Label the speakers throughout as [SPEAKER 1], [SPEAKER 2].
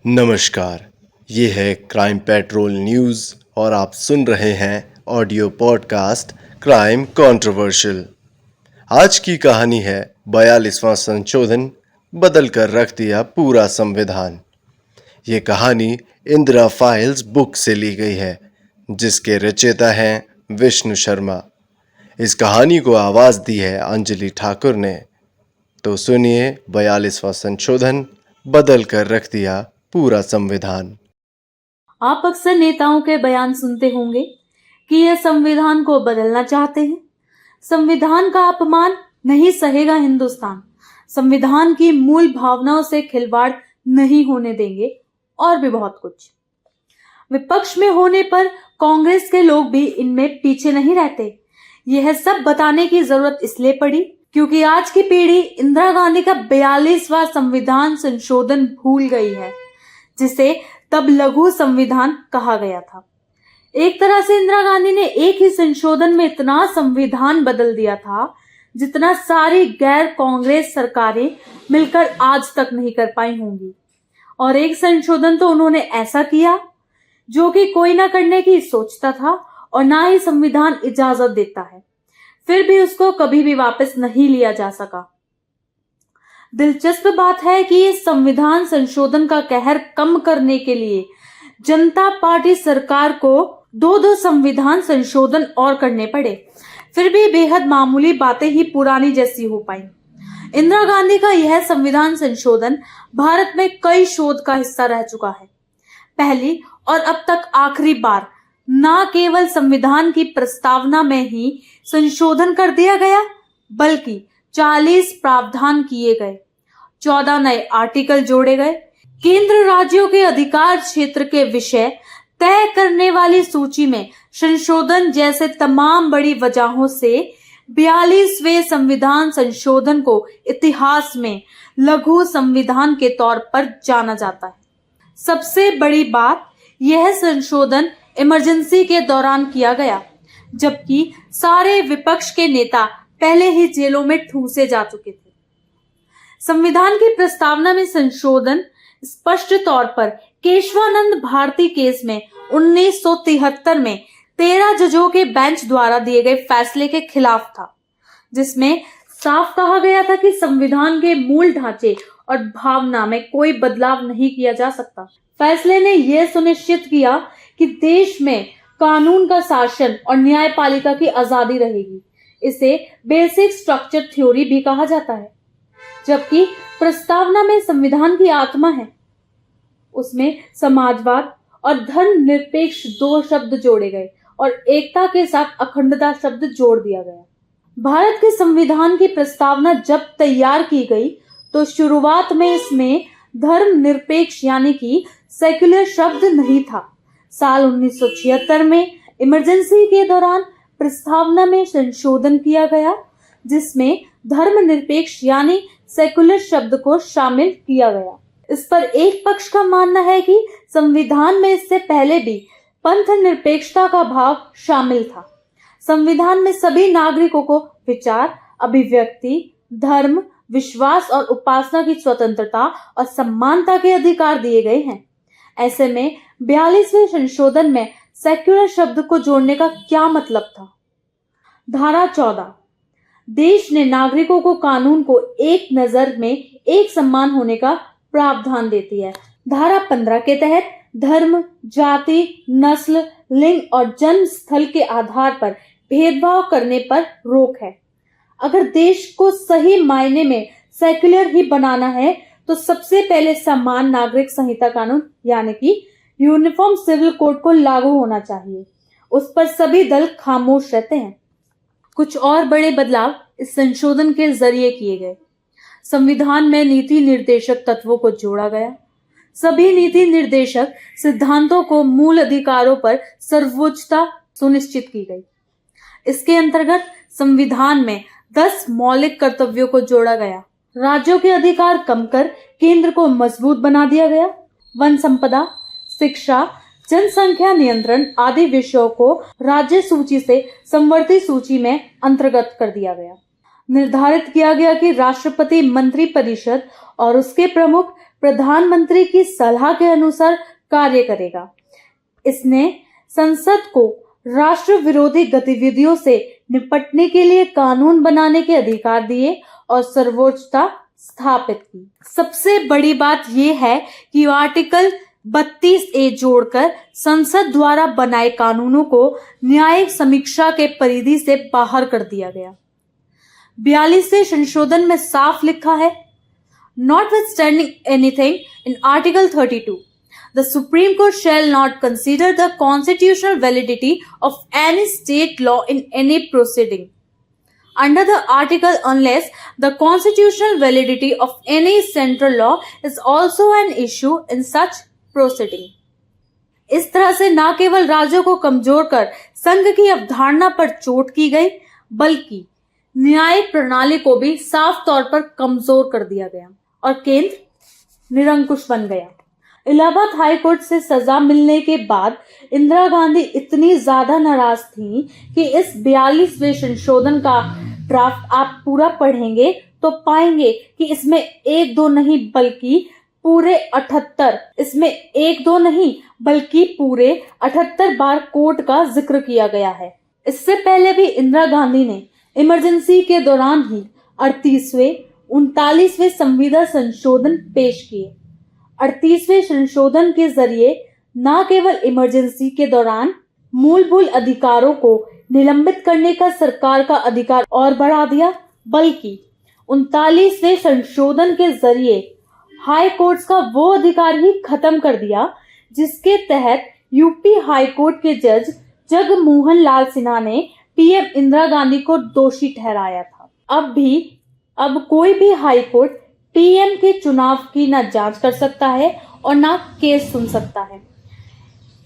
[SPEAKER 1] नमस्कार, ये है क्राइम पेट्रोल न्यूज़ और आप सुन रहे हैं ऑडियो पॉडकास्ट क्राइम कंट्रोवर्शियल। आज की कहानी है 42वां संशोधन बदल कर रख दिया पूरा संविधान। ये कहानी इंदिरा फाइल्स बुक से ली गई है, जिसके रचयिता हैं विष्णु शर्मा। इस कहानी को आवाज़ दी है अंजलि ठाकुर ने। तो सुनिए 42वां संशोधन बदल कर रख दिया पूरा संविधान।
[SPEAKER 2] आप अक्सर नेताओं के बयान सुनते होंगे कि यह संविधान को बदलना चाहते हैं। संविधान का अपमान नहीं सहेगा हिंदुस्तान, संविधान की मूल भावनाओं से खिलवाड़ नहीं होने देंगे और भी बहुत कुछ। विपक्ष में होने पर कांग्रेस के लोग भी इनमें पीछे नहीं रहते। यह सब बताने की जरूरत इसलिए पड़ी क्योंकि आज की पीढ़ी इंदिरा गांधी का 42वां संविधान संशोधन भूल गई है, जिसे तब लघु संविधान कहा गया था। एक तरह से इंदिरा गांधी ने एक ही संशोधन में इतना संविधान बदल दिया था जितना सारी गैर कांग्रेस सरकारें मिलकर आज तक नहीं कर पाई होंगी। और एक संशोधन तो उन्होंने ऐसा किया जो कि कोई ना करने की सोचता था और ना ही संविधान इजाजत देता है, फिर भी उसको कभी भी वापस नहीं लिया जा सका। दिलचस्प बात है कि इस संविधान संशोधन का कहर कम करने के लिए जनता पार्टी सरकार को दो संविधान संशोधन और करने पड़े, फिर भी बेहद मामूली बातें ही पुरानी जैसी हो पाई। इंदिरा गांधी का यह संविधान संशोधन भारत में कई शोध का हिस्सा रह चुका है। पहली और अब तक आखिरी बार न केवल संविधान की प्रस्तावना में ही संशोधन कर दिया गया, बल्कि 40 प्रावधान किए गए, 14 नए आर्टिकल जोड़े गए, केंद्र राज्यों के अधिकार क्षेत्र के विषय तय करने वाली सूची में संशोधन जैसे तमाम बड़ी वजहों से 42वें संविधान संशोधन को इतिहास में लघु संविधान के तौर पर जाना जाता है। सबसे बड़ी बात, यह संशोधन इमरजेंसी के दौरान किया गया, जबकि सारे विपक्ष के नेता पहले ही जेलों में ठूंसे जा चुके थे। संविधान की प्रस्तावना में संशोधन स्पष्ट तौर पर केशवानंद भारती केस में 1973 में 13 जजों के बेंच द्वारा दिए गए फैसले के खिलाफ था, जिसमें साफ कहा गया था कि संविधान के मूल ढांचे और भावना में कोई बदलाव नहीं किया जा सकता। फैसले ने यह सुनिश्चित किया कि देश में कानून का शासन और न्यायपालिका की आजादी रहेगी। इसे बेसिक स्ट्रक्चर थ्योरी भी कहा जाता है। जबकि प्रस्तावना में संविधान की आत्मा है, उसमें समाजवाद और धर्मनिरपेक्ष 2 शब्द जोड़े गए और एकता के साथ अखंडता शब्द जोड़ दिया गया। भारत के संविधान की प्रस्तावना जब तैयार की गई तो शुरुआत में इसमें धर्मनिरपेक्ष यानी कि सेक्युलर शब्द नहीं था। साल 1976 में इमरजेंसी के दौरान प्रस्तावना में संशोधन किया गया, जिसमें धर्मनिरपेक्ष यानी सेकुलर शब्द को शामिल किया गया। इस पर एक पक्ष का मानना है कि संविधान में इससे पहले भी पंथ निरपेक्षता का भाव शामिल था। संविधान में सभी नागरिकों को विचार, अभिव्यक्ति, धर्म, विश्वास और उपासना की स्वतंत्रता और समानता के अधिकार दिए गए हैं। ऐसे में 42वें संशोधन में सेक्युलर शब्द को जोड़ने का क्या मतलब था? धारा 14 देश ने नागरिकों को कानून को एक नजर में एक समान होने का प्रावधान देती है। धारा 15 के तहत धर्म, जाति, नस्ल, लिंग और जन्म स्थल के आधार पर भेदभाव करने पर रोक है। अगर देश को सही मायने में सेक्युलर ही बनाना है तो सबसे पहले समान नागरिक संहिता कानून यानी कि यूनिफॉर्म सिविल कोड को लागू होना चाहिए। उस पर सभी दल खामोश रहते हैं। कुछ और बड़े बदलाव इस संशोधन के जरिए किए गए। संविधान में नीति निर्देशक तत्वों को जोड़ा गया। सभी नीति निर्देशक सिद्धांतों को मूल अधिकारों पर सर्वोच्चता सुनिश्चित की गई। इसके अंतर्गत संविधान में 10 मौलिक कर्तव्यों को जोड़ा गया। राज्यों के अधिकार कम कर केंद्र को मजबूत बना दिया गया। वन संपदा, शिक्षा, जनसंख्या नियंत्रण आदि विषयों को राज्य सूची से समवर्ती सूची में अंतर्गत कर दिया गया। निर्धारित किया गया कि राष्ट्रपति मंत्रिपरिषद और उसके प्रमुख प्रधानमंत्री की सलाह के अनुसार कार्य करेगा। इसने संसद को राष्ट्र विरोधी गतिविधियों से निपटने के लिए कानून बनाने के अधिकार दिए और सर्वोच्चता स्थापित की। सबसे बड़ी बात यह है कि आर्टिकल 32A जोड़कर संसद द्वारा बनाए कानूनों को न्यायिक समीक्षा के परिधि से बाहर कर दिया गया। 42वें संशोधन में साफ लिखा है, Notwithstanding anything in Article 32, the Supreme Court shall not consider the constitutional validity of any state law in any proceeding under the article unless the constitutional validity of any central law is also an issue in such proceeding. इस तरह से न केवल राज्यों को कमजोर कर संघ की अवधारणा पर चोट की गई, बल्कि न्यायिक प्रणाली को भी साफ तौर पर कमजोर कर दिया गया और केंद्र निरंकुश बन गया। इलाहाबाद हाई कोर्ट से सजा मिलने के बाद इंदिरा गांधी इतनी ज्यादा नाराज थी कि इस 42वें संशोधन का ड्राफ्ट आप पूरा पढ़ेंगे तो पाएंगे कि इसमें एक दो नहीं बल्कि पूरे 78 बार कोर्ट का जिक्र किया गया है। इससे पहले भी इंदिरा गांधी ने इमरजेंसी के दौरान ही 38वें 39वें संविधान संशोधन पेश किए। 38वें संशोधन के जरिए न केवल इमरजेंसी के दौरान मूलभूत अधिकारों को निलंबित करने का सरकार का अधिकार और बढ़ा दिया, बल्कि 39वें संशोधन के जरिए हाई कोर्ट्स का वो अधिकार ही खत्म कर दिया जिसके तहत यूपी हाई कोर्ट के जज जगमोहन लाल सिन्हा ने पीएम इंदिरा गांधी को दोषी ठहराया था। अब कोई भी हाई कोर्ट पीएम के चुनाव की न जांच कर सकता है और न केस सुन सकता है।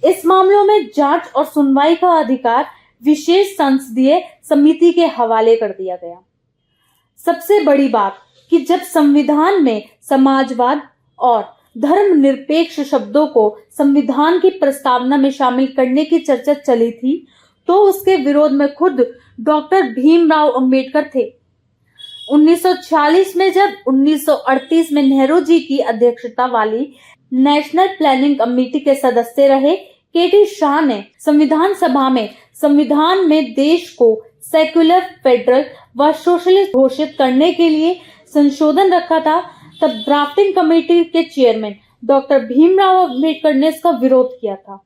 [SPEAKER 2] इस मामलों में जांच और सुनवाई का अधिकार विशेष संसदीय समिति के हवाले कर दिया गया। सबसे बड़ी बात कि जब संविधान में समाजवाद और धर्मनिरपेक्ष शब्दों को संविधान की प्रस्तावना में शामिल करने की चर्चा चली थी तो उसके विरोध में खुद डॉक्टर भीमराव अंबेडकर थे। 1946 में जब 1938 में नेहरू जी की अध्यक्षता वाली नेशनल प्लानिंग कमेटी के सदस्य रहे केटी शाह ने संविधान सभा में संविधान में देश को सेक्युलर, फेडरल व सोशलिस्ट घोषित करने के लिए संशोधन रखा था, तब ड्राफ्टिंग कमेटी के चेयरमैन डॉक्टर भीमराव अंबेडकर ने इसका विरोध किया था।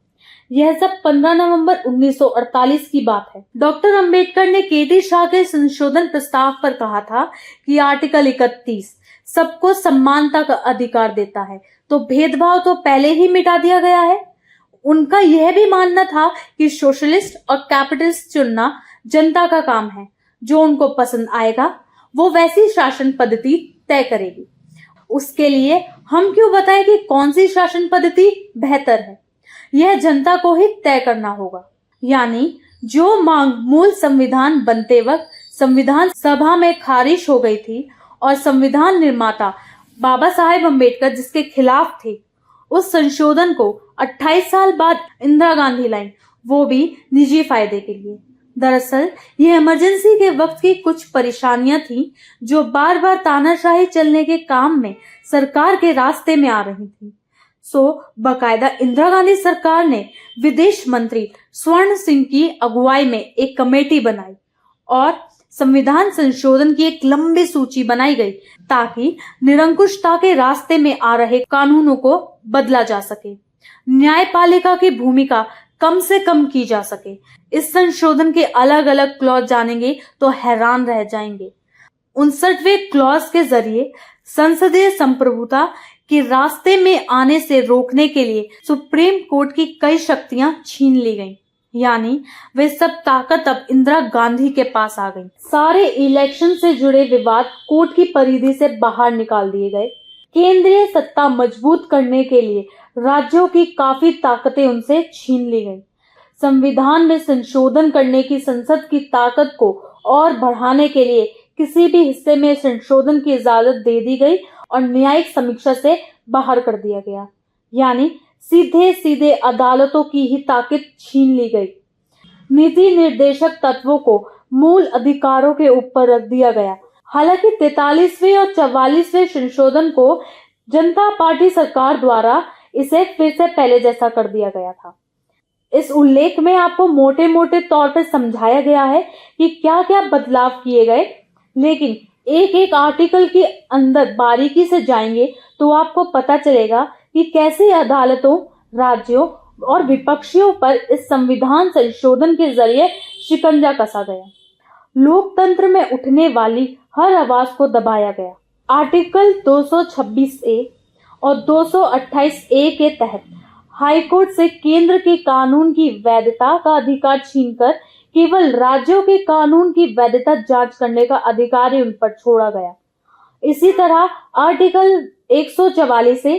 [SPEAKER 2] यह सब 15 नवंबर 1948 की बात है। डॉक्टर अंबेडकर ने केटी शाह के संशोधन प्रस्ताव पर कहा था कि आर्टिकल 31 सबको समानता का अधिकार देता है, तो भेदभाव तो पहले ही मिटा दिया गया है। उनका यह भी मानना था कि सोशलिस्ट और कैपिटलिस्ट चुनना जनता का काम है, जो उनको पसंद आएगा वो वैसी शासन पद्धति तय करेगी। उसके लिए हम क्यों बताएं कि कौन सी शासन पद्धति बेहतर है, यह जनता को ही तय करना होगा। यानी जो मांग मूल संविधान बनते वक्त संविधान सभा में खारिज हो गई थी और संविधान निर्माता बाबा साहेब अम्बेडकर जिसके खिलाफ थे, उस संशोधन को 28 साल बाद इंदिरा गांधी लाई, वो भी निजी फायदे के लिए। दरअसल यह इमरजेंसी के वक्त की कुछ परेशानियां थी जो बार बार तानाशाही चलने के काम में सरकार के रास्ते में आ रही थी। बाकायदा इंदिरा गांधी सरकार ने विदेश मंत्री स्वर्ण सिंह की अगुवाई में एक कमेटी बनाई और संविधान संशोधन की एक लंबी सूची बनाई गई ताकि निरंकुशता के रास्ते में आ रहे कानूनों को बदला जा सके, न्यायपालिका की भूमिका कम से कम की जा सके। इस संशोधन के अलग अलग क्लॉज जानेंगे तो हैरान रह जाएंगे। 59वें क्लॉज के जरिए संसदीय संप्रभुता के रास्ते में आने से रोकने के लिए सुप्रीम कोर्ट की कई शक्तियां छीन ली गईं। यानी वे सब ताकत अब इंदिरा गांधी के पास आ गई। सारे इलेक्शन से जुड़े विवाद कोर्ट की परिधि से बाहर निकाल दिए गए। केंद्रीय सत्ता मजबूत करने के लिए राज्यों की काफी ताकतें उनसे छीन ली गई। संविधान में संशोधन करने की संसद की ताकत को और बढ़ाने के लिए किसी भी हिस्से में संशोधन की इजाजत दे दी गई और न्यायिक समीक्षा से बाहर कर दिया गया। यानी सीधे सीधे अदालतों की ही ताकत छीन ली गई। नीति निर्देशक तत्वों को मूल अधिकारों के ऊपर रख दिया गया। हालांकि 43वें और 44वें संशोधन को जनता पार्टी सरकार द्वारा इसे फिर से पहले जैसा कर दिया गया था। इस उल्लेख में आपको मोटे मोटे तौर पर समझाया गया है कि क्या क्या बदलाव किए गए, लेकिन एक एक आर्टिकल के अंदर बारीकी से जाएंगे तो आपको पता चलेगा कि कैसे अदालतों, राज्यों और विपक्षियों पर इस संविधान संशोधन के जरिए शिकंजा कसा गया। लोकतंत्र में उठने वाली हर आवाज को दबाया गया। आर्टिकल 226A और 228A के तहत हाईकोर्ट से केंद्र के कानून की वैधता का अधिकार छीनकर केवल राज्यों के कानून की वैधता जांच करने का अधिकार ही उन पर छोड़ा गया। इसी तरह आर्टिकल 144 से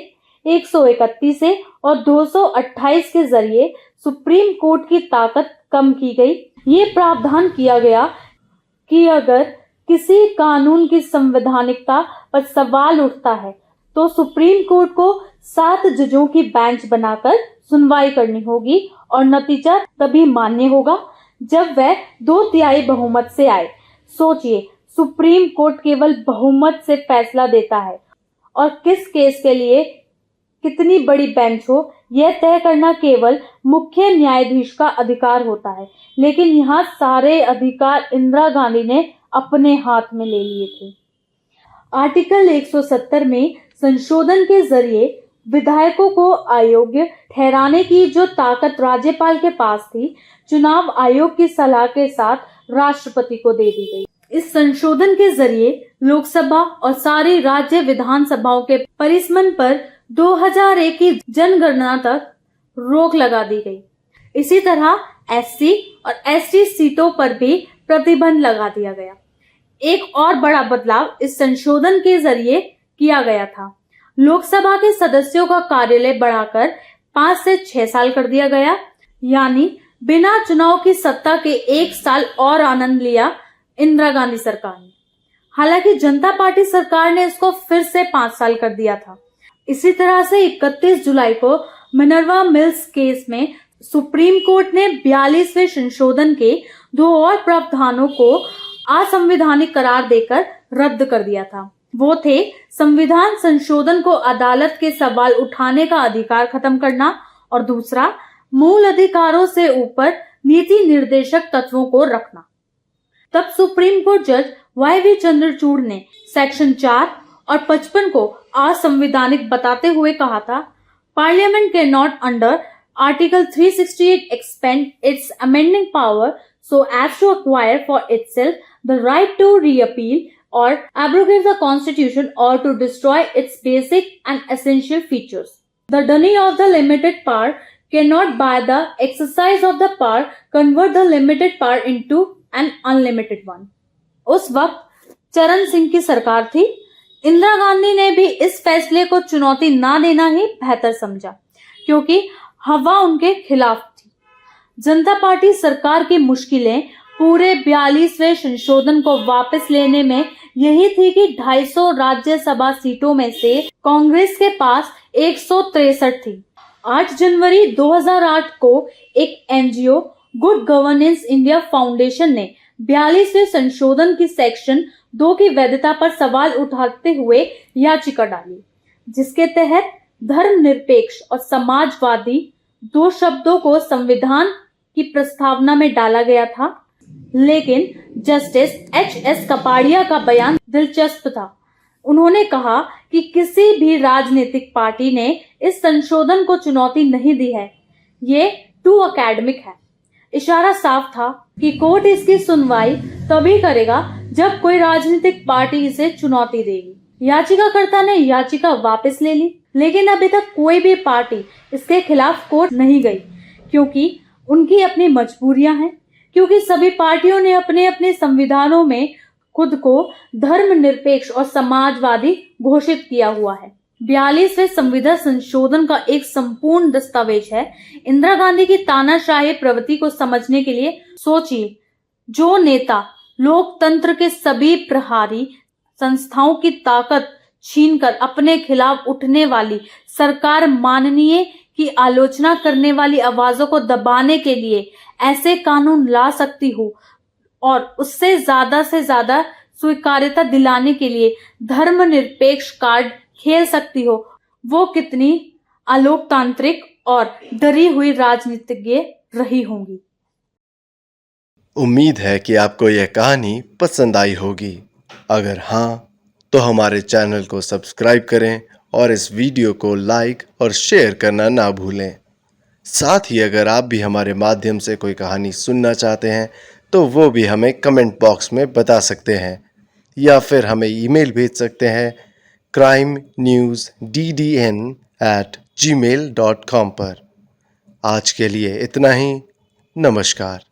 [SPEAKER 2] 131 से और 228 के जरिए सुप्रीम कोर्ट की ताकत कम की गई। ये प्रावधान किया गया कि अगर किसी कानून की संवैधानिकता पर सवाल उठता है तो सुप्रीम कोर्ट को 7 जजों की बेंच बनाकर सुनवाई करनी होगी और नतीजा तभी मान्य होगा जब वह 2/3 बहुमत से आए। सोचिए, सुप्रीम कोर्ट केवल बहुमत से फैसला देता है और किस केस के लिए कितनी बड़ी बेंच हो यह तय करना केवल मुख्य न्यायाधीश का अधिकार होता है। लेकिन यहाँ सारे अधिकार इंदिरा गांधी ने अपने हाथ में ले लिए थे। आर्टिकल 170 में संशोधन के जरिए विधायकों को अयोग्य ठहराने की जो ताकत राज्यपाल के पास थी, चुनाव आयोग की सलाह के साथ राष्ट्रपति को दे दी गई। इस संशोधन के जरिए लोकसभा और सारी राज्य विधानसभाओं के परिसमन पर 2001 की जनगणना तक रोक लगा दी गई। इसी तरह एससी और एसटी सीटों पर भी प्रतिबंध लगा दिया गया। एक और बड़ा बदलाव इस संशोधन के जरिए किया गया था। लोकसभा के सदस्यों का कार्यालय बढ़ाकर 5 से 6 साल कर दिया गया, यानी बिना चुनाव की सत्ता के 1 साल और आनंद लिया इंदिरा गांधी सरकार ने। हालांकि जनता पार्टी सरकार ने इसको फिर से 5 साल कर दिया था। इसी तरह से 31 जुलाई को मिनर्वा मिल्स केस में सुप्रीम कोर्ट ने 42वें संशोधन के 2 और प्रावधानों को असंवैधानिक करार देकर रद्द कर दिया था। वो थे संविधान संशोधन को अदालत के सवाल उठाने का अधिकार खत्म करना और दूसरा मूल अधिकारों से ऊपर नीति निर्देशक तत्वों को रखना। तब सुप्रीम कोर्ट जज YV चंद्रचूड़ ने सेक्शन 4 और 55 को असंवैधानिक बताते हुए कहा था, parliament can not under article 368 expend its amending power so as to acquire for itself the right to reappeal or abrogate the constitution or to destroy its basic and essential features. The dunning of the limited power cannot by the exercise of the power convert the limited power into an unlimited one. उस वक्त चरण सिंह की सरकार थी। इंदिरा गांधी ने भी इस फैसले को चुनौती ना देना ही बेहतर समझा, क्योंकि हवा उनके खिलाफ थी। जनता पार्टी सरकार की मुश्किलें पूरे 42वें संशोधन को वापस लेने में यही थी कि 250 राज्यसभा सीटों में से कांग्रेस के पास 163 थी। 8 जनवरी 2008 को एक NGO good governance India foundation ने 42वें संशोधन की सेक्शन 2 की वैधता पर सवाल उठाते हुए याचिका डाली, जिसके तहत धर्मनिरपेक्ष और समाजवादी 2 शब्दों को संविधान की प्रस्तावना में डाला गया था। लेकिन जस्टिस HS कपाड़िया का बयान दिलचस्प था। उन्होंने कहा कि किसी भी राजनीतिक पार्टी ने इस संशोधन को चुनौती नहीं दी है, ये टू अकेडमिक है। इशारा साफ था कि कोर्ट इसकी सुनवाई तभी करेगा जब कोई राजनीतिक पार्टी इसे चुनौती देगी। याचिकाकर्ता ने याचिका वापस ले ली, लेकिन अभी तक कोई भी पार्टी इसके खिलाफ कोर्ट नहीं गई, क्योंकि उनकी अपनी मजबूरियां हैं, क्योंकि सभी पार्टियों ने अपने अपने संविधानों में खुद को धर्मनिरपेक्ष और समाजवादी घोषित किया हुआ है। 42वें संविधान संशोधन का एक संपूर्ण दस्तावेज है। इंदिरा गांधी की तानाशाही प्रवृत्ति को समझने के लिए सोचिए, जो नेता लोकतंत्र के सभी प्रहारी संस्थाओं की ताकत छीनकर अपने खिलाफ उठने वाली सरकार माननीय की आलोचना करने वाली आवाजों को दबाने के लिए ऐसे कानून ला सकती हो और उससे ज्यादा से ज्यादा स्वीकार्यता दिलाने के लिए धर्मनिरपेक्ष कार्ड खेल सकती हो, वो कितनी अलोकतांत्रिक और डरी हुई राजनीतिज्ञ रही होंगी।
[SPEAKER 1] उम्मीद है कि आपको यह कहानी पसंद आई होगी। अगर हाँ, तो हमारे चैनल को सब्सक्राइब करें और इस वीडियो को लाइक और शेयर करना ना भूलें। साथ ही अगर आप भी हमारे माध्यम से कोई कहानी सुनना चाहते हैं तो वो भी हमें कमेंट बॉक्स में बता सकते हैं या फिर हमें ईमेल भेज सकते हैं crimenewsddn@gmail.com पर। आज के लिए इतना ही। नमस्कार।